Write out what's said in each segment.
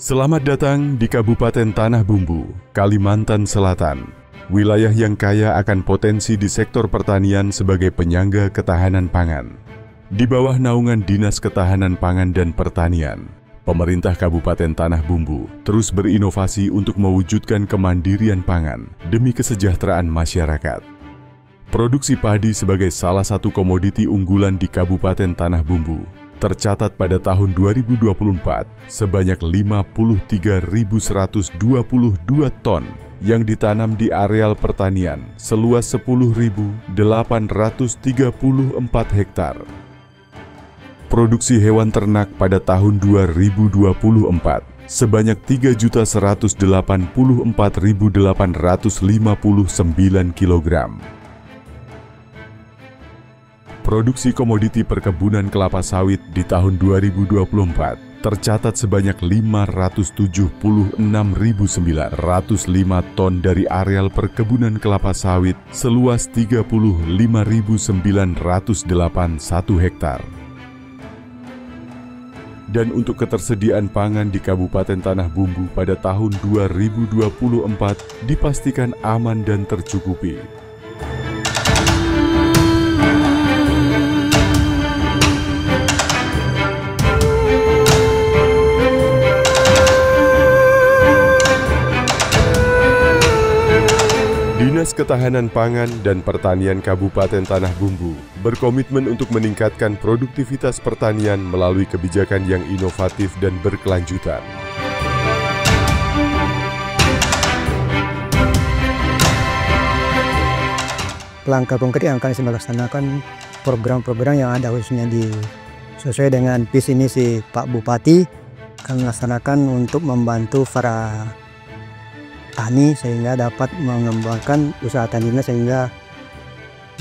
Selamat datang di Kabupaten Tanah Bumbu, Kalimantan Selatan. Wilayah yang kaya akan potensi di sektor pertanian sebagai penyangga ketahanan pangan. Di bawah naungan Dinas Ketahanan Pangan dan Pertanian, pemerintah Kabupaten Tanah Bumbu terus berinovasi untuk mewujudkan kemandirian pangan demi kesejahteraan masyarakat. Produksi padi sebagai salah satu komoditi unggulan di Kabupaten Tanah Bumbu tercatat pada tahun 2024 sebanyak 53.122 ton yang ditanam di areal pertanian seluas 10.834 hektar. Produksi hewan ternak pada tahun 2024 sebanyak 3.184.859 kg. Produksi komoditi perkebunan kelapa sawit di tahun 2024 tercatat sebanyak 576.905 ton dari areal perkebunan kelapa sawit seluas 35.981 hektar. Dan untuk ketersediaan pangan di Kabupaten Tanah Bumbu pada tahun 2024 dipastikan aman dan tercukupi. Dinas Ketahanan Pangan dan Pertanian Kabupaten Tanah Bumbu berkomitmen untuk meningkatkan produktivitas pertanian melalui kebijakan yang inovatif dan berkelanjutan. Langkah konkret yang akan melaksanakan program-program yang ada khususnya sesuai dengan visi misi Pak Bupati, akan melaksanakan untuk membantu para tani sehingga dapat mengembangkan usaha taninya sehingga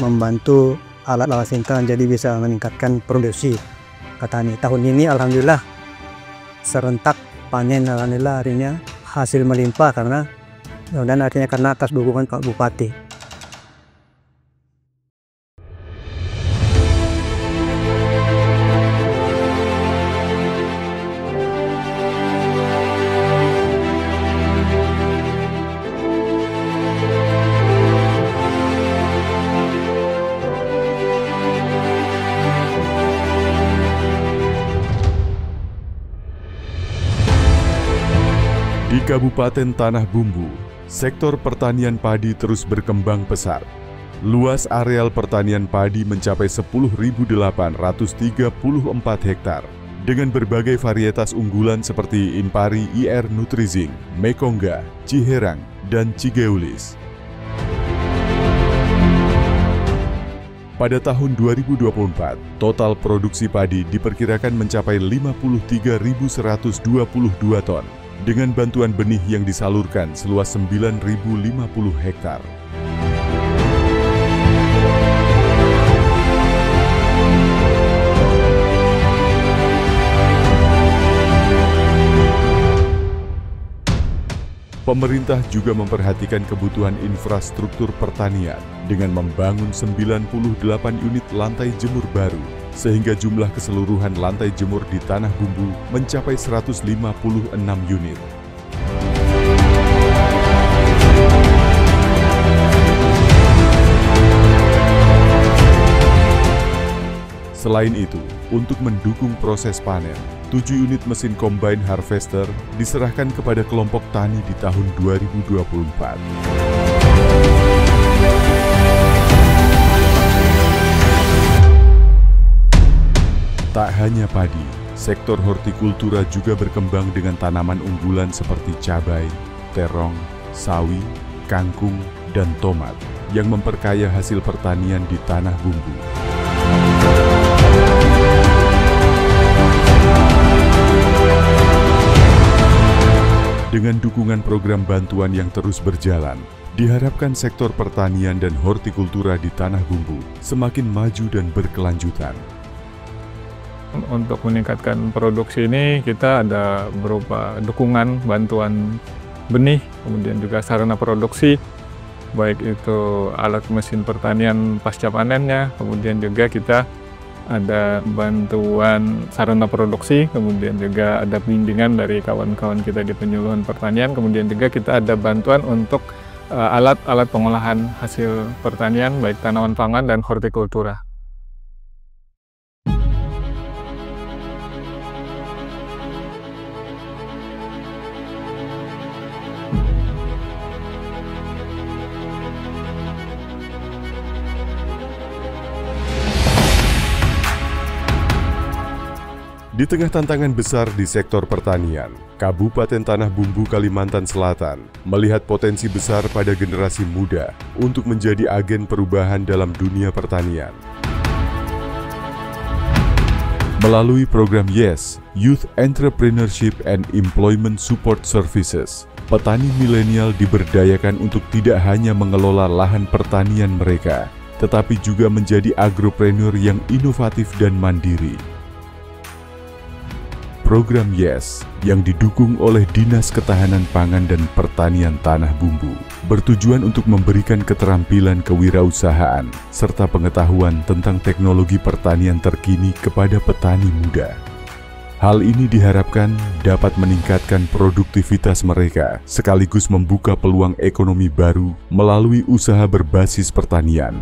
membantu alat-alat singkang jadi bisa meningkatkan produksi petani. Tahun ini alhamdulillah serentak panen, alhamdulillah artinya hasil melimpah karena atas dukungan Pak Bupati. Di Kabupaten Tanah Bumbu, sektor pertanian padi terus berkembang pesat. Luas areal pertanian padi mencapai 10.834 hektar dengan berbagai varietas unggulan seperti Inpari IR Nutrizing, Mekongga, Ciherang, dan Cigeulis. Pada tahun 2024, total produksi padi diperkirakan mencapai 53.122 ton. Dengan bantuan benih yang disalurkan seluas 9.050 hektar. Pemerintah juga memperhatikan kebutuhan infrastruktur pertanian dengan membangun 98 unit lantai jemur baru, sehingga jumlah keseluruhan lantai jemur di Tanah Bumbu mencapai 156 unit. Selain itu, untuk mendukung proses panen, 7 unit mesin combine harvester diserahkan kepada kelompok tani di tahun 2024. Tak hanya padi, sektor hortikultura juga berkembang dengan tanaman unggulan seperti cabai, terong, sawi, kangkung, dan tomat yang memperkaya hasil pertanian di Tanah Bumbu. Dengan dukungan program bantuan yang terus berjalan, diharapkan sektor pertanian dan hortikultura di Tanah Bumbu semakin maju dan berkelanjutan. Untuk meningkatkan produksi ini kita ada berupa dukungan bantuan benih, kemudian juga sarana produksi, baik itu alat mesin pertanian pasca panennya, kemudian juga kita ada bantuan sarana produksi, kemudian juga ada bimbingan dari kawan-kawan kita di penyuluhan pertanian, kemudian juga kita ada bantuan untuk alat-alat pengolahan hasil pertanian, baik tanaman pangan dan hortikultura. Di tengah tantangan besar di sektor pertanian, Kabupaten Tanah Bumbu, Kalimantan Selatan melihat potensi besar pada generasi muda untuk menjadi agen perubahan dalam dunia pertanian. Melalui program YES, Youth Entrepreneurship and Employment Support Services, petani milenial diberdayakan untuk tidak hanya mengelola lahan pertanian mereka, tetapi juga menjadi agropreneur yang inovatif dan mandiri. Program YES yang didukung oleh Dinas Ketahanan Pangan dan Pertanian Tanah Bumbu bertujuan untuk memberikan keterampilan kewirausahaan serta pengetahuan tentang teknologi pertanian terkini kepada petani muda. Hal ini diharapkan dapat meningkatkan produktivitas mereka sekaligus membuka peluang ekonomi baru melalui usaha berbasis pertanian.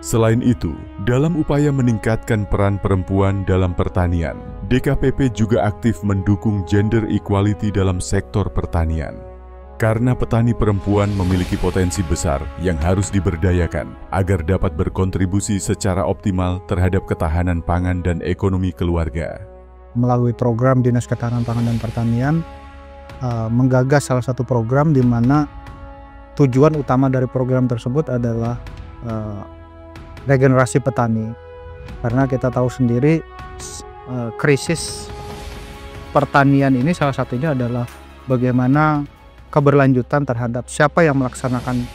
Selain itu, dalam upaya meningkatkan peran perempuan dalam pertanian, DKPP juga aktif mendukung gender equality dalam sektor pertanian. Karena petani perempuan memiliki potensi besar yang harus diberdayakan agar dapat berkontribusi secara optimal terhadap ketahanan pangan dan ekonomi keluarga. Melalui program Dinas Ketahanan Pangan dan Pertanian, menggagas salah satu program di mana tujuan utama dari program tersebut adalah regenerasi petani, karena kita tahu sendiri krisis pertanian ini salah satunya adalah bagaimana keberlanjutan terhadap siapa yang melaksanakan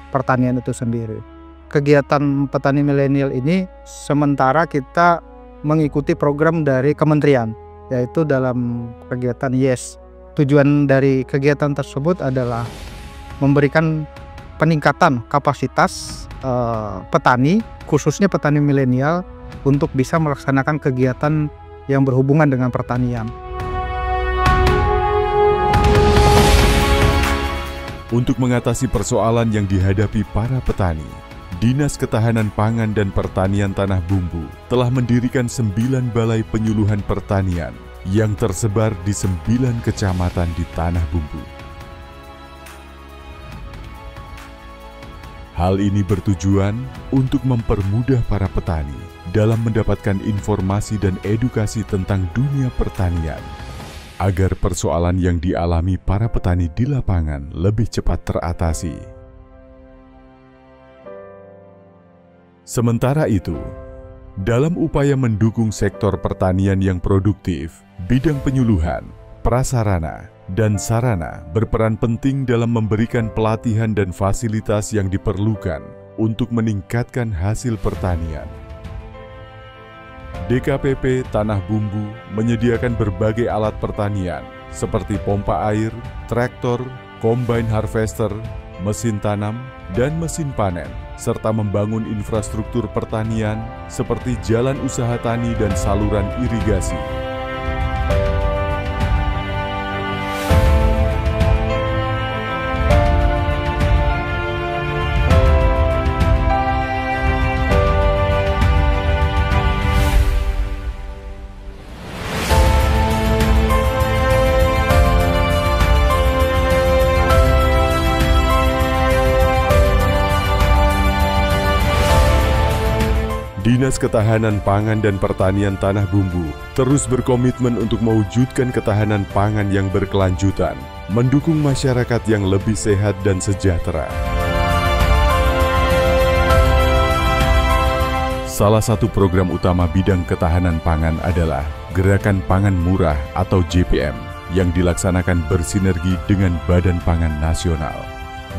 pertanian itu sendiri. Kegiatan petani milenial ini sementara kita mengikuti program dari kementerian, yaitu dalam kegiatan YES. Tujuan dari kegiatan tersebut adalah memberikan peningkatan kapasitas petani, khususnya petani milenial, untuk bisa melaksanakan kegiatan yang berhubungan dengan pertanian. Untuk mengatasi persoalan yang dihadapi para petani, Dinas Ketahanan Pangan dan Pertanian Tanah Bumbu telah mendirikan 9 balai penyuluhan pertanian yang tersebar di 9 kecamatan di Tanah Bumbu. Hal ini bertujuan untuk mempermudah para petani dalam mendapatkan informasi dan edukasi tentang dunia pertanian, agar persoalan yang dialami para petani di lapangan lebih cepat teratasi. Sementara itu, dalam upaya mendukung sektor pertanian yang produktif, bidang penyuluhan, prasarana, dan sarana berperan penting dalam memberikan pelatihan dan fasilitas yang diperlukan untuk meningkatkan hasil pertanian. DKPP Tanah Bumbu menyediakan berbagai alat pertanian seperti pompa air, traktor, combine harvester, mesin tanam, dan mesin panen, serta membangun infrastruktur pertanian seperti jalan usaha tani dan saluran irigasi. Dinas Ketahanan Pangan dan Pertanian Tanah Bumbu terus berkomitmen untuk mewujudkan ketahanan pangan yang berkelanjutan, mendukung masyarakat yang lebih sehat dan sejahtera. Salah satu program utama bidang ketahanan pangan adalah Gerakan Pangan Murah atau GPM yang dilaksanakan bersinergi dengan Badan Pangan Nasional.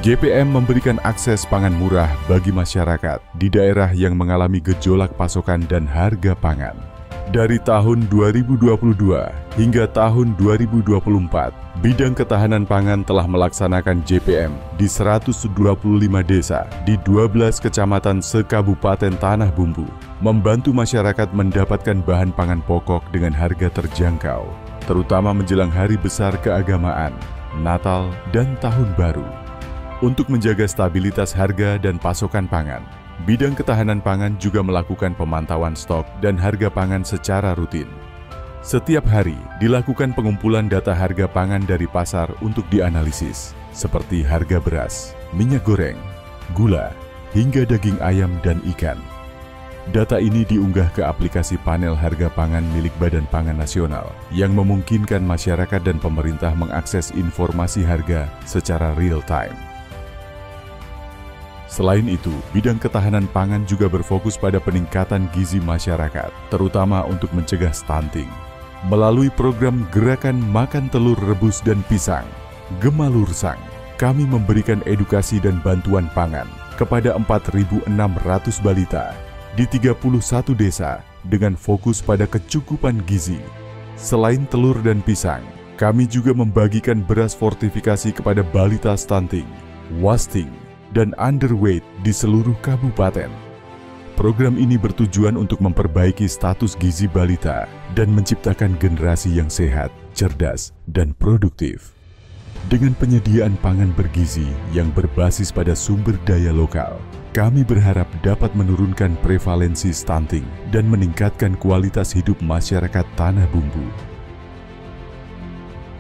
GPM memberikan akses pangan murah bagi masyarakat di daerah yang mengalami gejolak pasokan dan harga pangan. Dari tahun 2022 hingga tahun 2024, bidang ketahanan pangan telah melaksanakan JPM di 125 desa di 12 kecamatan se-Kabupaten Tanah Bumbu, membantu masyarakat mendapatkan bahan pangan pokok dengan harga terjangkau, terutama menjelang hari besar keagamaan, Natal, dan Tahun Baru. Untuk menjaga stabilitas harga dan pasokan pangan, bidang ketahanan pangan juga melakukan pemantauan stok dan harga pangan secara rutin. Setiap hari dilakukan pengumpulan data harga pangan dari pasar untuk dianalisis, seperti harga beras, minyak goreng, gula, hingga daging ayam dan ikan. Data ini diunggah ke aplikasi panel harga pangan milik Badan Pangan Nasional yang memungkinkan masyarakat dan pemerintah mengakses informasi harga secara real time. Selain itu, bidang ketahanan pangan juga berfokus pada peningkatan gizi masyarakat, terutama untuk mencegah stunting. Melalui program Gerakan Makan Telur Rebus dan Pisang, Gemalursang, kami memberikan edukasi dan bantuan pangan kepada 4.600 balita di 31 desa dengan fokus pada kecukupan gizi. Selain telur dan pisang, kami juga membagikan beras fortifikasi kepada balita stunting, wasting, dan underweight di seluruh kabupaten. Program ini bertujuan untuk memperbaiki status gizi balita dan menciptakan generasi yang sehat, cerdas, dan produktif. Dengan penyediaan pangan bergizi yang berbasis pada sumber daya lokal, kami berharap dapat menurunkan prevalensi stunting dan meningkatkan kualitas hidup masyarakat Tanah Bumbu.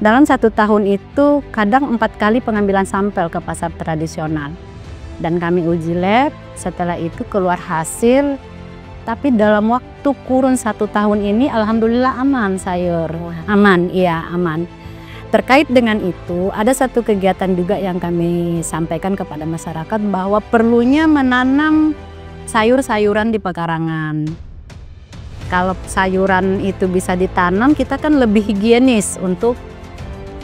Dalam 1 tahun itu kadang 4 kali pengambilan sampel ke pasar tradisional. Dan kami uji lab, setelah itu keluar hasil, tapi dalam waktu kurun 1 tahun ini alhamdulillah aman sayur. Aman, iya aman. Terkait dengan itu, ada satu kegiatan juga yang kami sampaikan kepada masyarakat bahwa perlunya menanam sayur-sayuran di pekarangan. Kalau sayuran itu bisa ditanam, kita kan lebih higienis untuk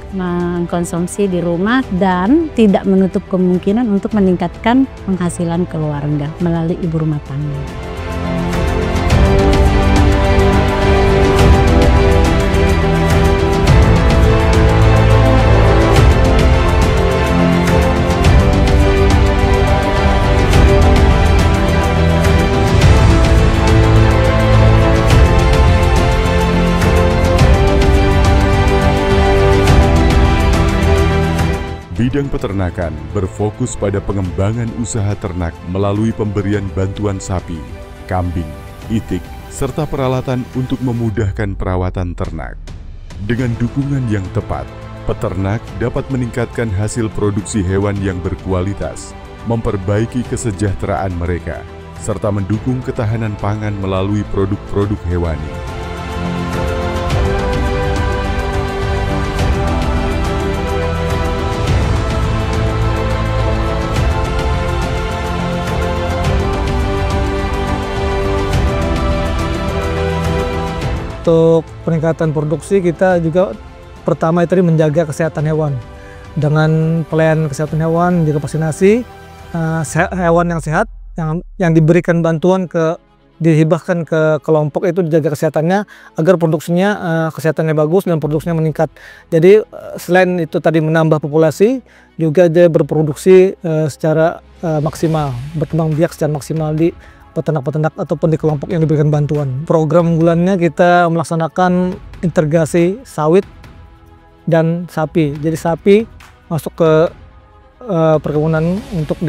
mengkonsumsi di rumah dan tidak menutup kemungkinan untuk meningkatkan penghasilan keluarga melalui ibu rumah tangga. Bidang peternakan berfokus pada pengembangan usaha ternak melalui pemberian bantuan sapi, kambing, itik, serta peralatan untuk memudahkan perawatan ternak. Dengan dukungan yang tepat, peternak dapat meningkatkan hasil produksi hewan yang berkualitas, memperbaiki kesejahteraan mereka, serta mendukung ketahanan pangan melalui produk-produk hewani. Untuk peningkatan produksi kita juga pertama itu tadi menjaga kesehatan hewan dengan pelayanan kesehatan hewan, juga vaksinasi hewan yang sehat yang diberikan bantuan dihibahkan ke kelompok itu dijaga kesehatannya agar produksinya kesehatannya bagus dan produksinya meningkat. Jadi selain itu tadi menambah populasi, juga dia berproduksi secara maksimal, berkembang biak secara maksimal di peternak-peternak ataupun di kelompok yang diberikan bantuan. Program unggulannya kita melaksanakan integrasi sawit dan sapi. Jadi sapi masuk ke perkebunan untuk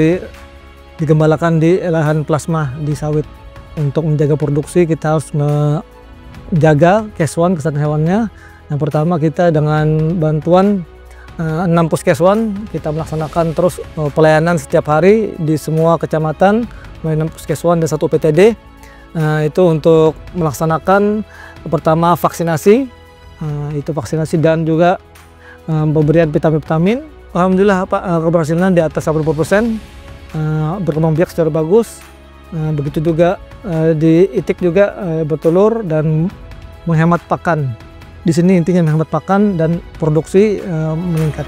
digembalakan di lahan plasma di sawit. Untuk menjaga produksi kita harus menjaga kesehatan hewannya. Yang pertama kita dengan bantuan 6 puskeswan kita melaksanakan terus pelayanan setiap hari di semua kecamatan, 6 puskeswan dan 1 PTD. Itu untuk melaksanakan pertama vaksinasi, itu vaksinasi dan juga pemberian vitamin-vitamin. Alhamdulillah keberhasilan di atas 80%, berkembang biak secara bagus. Begitu juga di itik juga bertelur dan menghemat pakan. Di sini intinya menghemat pakan dan produksi meningkat.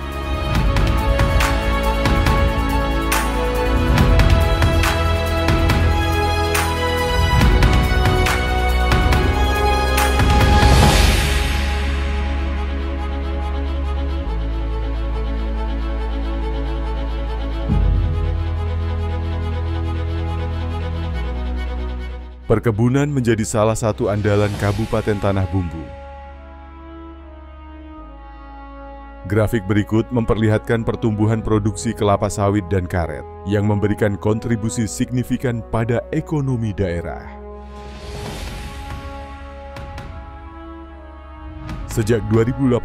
Perkebunan menjadi salah satu andalan Kabupaten Tanah Bumbu. Grafik berikut memperlihatkan pertumbuhan produksi kelapa sawit dan karet yang memberikan kontribusi signifikan pada ekonomi daerah. Sejak 2018,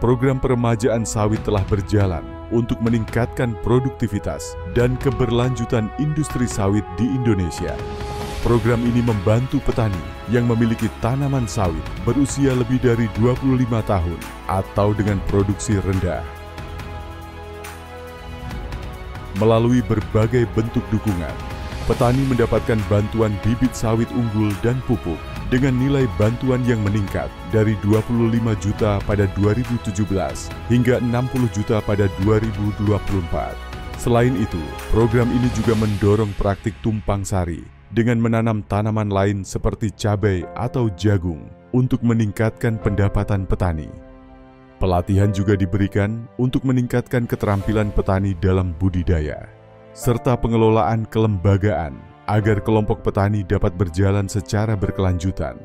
program peremajaan sawit telah berjalan untuk meningkatkan produktivitas dan keberlanjutan industri sawit di Indonesia. Program ini membantu petani yang memiliki tanaman sawit berusia lebih dari 25 tahun atau dengan produksi rendah. Melalui berbagai bentuk dukungan, petani mendapatkan bantuan bibit sawit unggul dan pupuk dengan nilai bantuan yang meningkat dari 25 juta pada 2017 hingga 60 juta pada 2024. Selain itu, program ini juga mendorong praktik tumpang sari dengan menanam tanaman lain seperti cabai atau jagung untuk meningkatkan pendapatan petani. Pelatihan juga diberikan untuk meningkatkan keterampilan petani dalam budidaya, serta pengelolaan kelembagaan agar kelompok petani dapat berjalan secara berkelanjutan.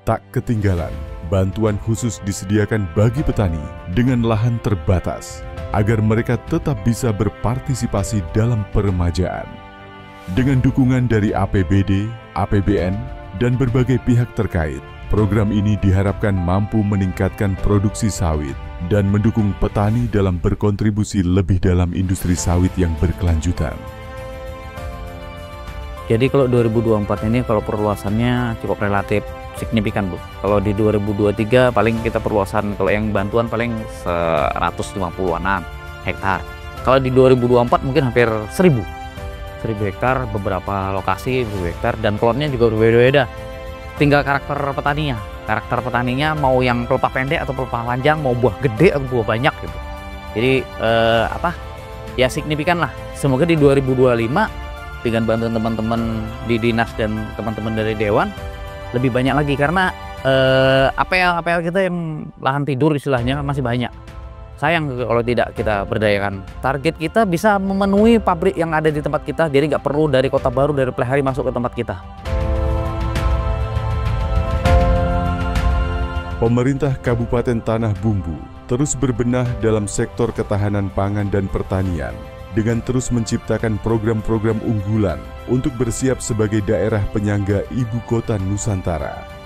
Tak ketinggalan, bantuan khusus disediakan bagi petani dengan lahan terbatas agar mereka tetap bisa berpartisipasi dalam peremajaan. Dengan dukungan dari APBD, APBN, dan berbagai pihak terkait, program ini diharapkan mampu meningkatkan produksi sawit dan mendukung petani dalam berkontribusi lebih dalam industri sawit yang berkelanjutan. Jadi kalau 2024 ini kalau perluasannya cukup relatif signifikan, Bu. Kalau di 2023 paling kita perluasan, kalau yang bantuan paling 150-an hektar. Kalau di 2024 mungkin hampir 1000 hektar, beberapa lokasi 1000 hektar, dan plotnya juga berbeda-beda. Tinggal karakter petaninya. Karakter petaninya mau yang pelepah pendek atau pelepah panjang, mau buah gede atau buah banyak gitu. Jadi ya signifikan lah. Semoga di 2025 dengan bantuan teman-teman di dinas dan teman-teman dari dewan lebih banyak lagi, karena APL kita yang lahan tidur istilahnya masih banyak. Sayang kalau tidak kita berdayakan. Target kita bisa memenuhi pabrik yang ada di tempat kita, jadi nggak perlu dari Kota Baru, dari Plehari masuk ke tempat kita. Pemerintah Kabupaten Tanah Bumbu terus berbenah dalam sektor ketahanan pangan dan pertanian dengan terus menciptakan program-program unggulan untuk bersiap sebagai daerah penyangga ibu kota Nusantara.